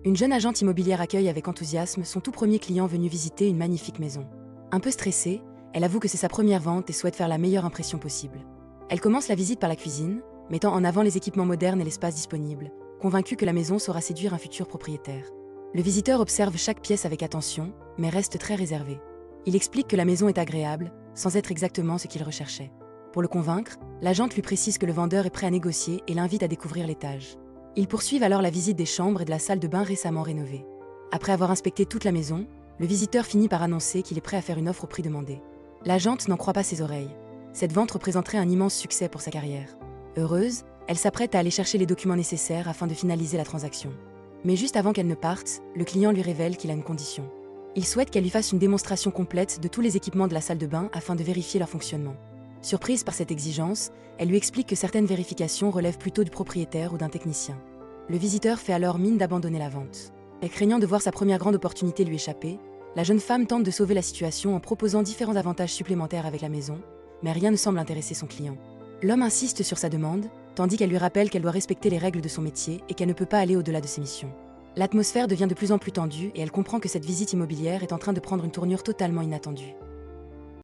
Une jeune agente immobilière accueille avec enthousiasme son tout premier client venu visiter une magnifique maison. Un peu stressée, elle avoue que c'est sa première vente et souhaite faire la meilleure impression possible. Elle commence la visite par la cuisine, mettant en avant les équipements modernes et l'espace disponible, convaincue que la maison saura séduire un futur propriétaire. Le visiteur observe chaque pièce avec attention, mais reste très réservé. Il explique que la maison est agréable, sans être exactement ce qu'il recherchait. Pour le convaincre, l'agente lui précise que le vendeur est prêt à négocier et l'invite à découvrir l'étage. Ils poursuivent alors la visite des chambres et de la salle de bain récemment rénovée. Après avoir inspecté toute la maison, le visiteur finit par annoncer qu'il est prêt à faire une offre au prix demandé. L'agente n'en croit pas ses oreilles. Cette vente représenterait un immense succès pour sa carrière. Heureuse, elle s'apprête à aller chercher les documents nécessaires afin de finaliser la transaction. Mais juste avant qu'elle ne parte, le client lui révèle qu'il a une condition. Il souhaite qu'elle lui fasse une démonstration complète de tous les équipements de la salle de bain afin de vérifier leur fonctionnement. Surprise par cette exigence, elle lui explique que certaines vérifications relèvent plutôt du propriétaire ou d'un technicien. Le visiteur fait alors mine d'abandonner la vente. Et craignant de voir sa première grande opportunité lui échapper, la jeune femme tente de sauver la situation en proposant différents avantages supplémentaires avec la maison, mais rien ne semble intéresser son client. L'homme insiste sur sa demande, tandis qu'elle lui rappelle qu'elle doit respecter les règles de son métier et qu'elle ne peut pas aller au-delà de ses missions. L'atmosphère devient de plus en plus tendue et elle comprend que cette visite immobilière est en train de prendre une tournure totalement inattendue.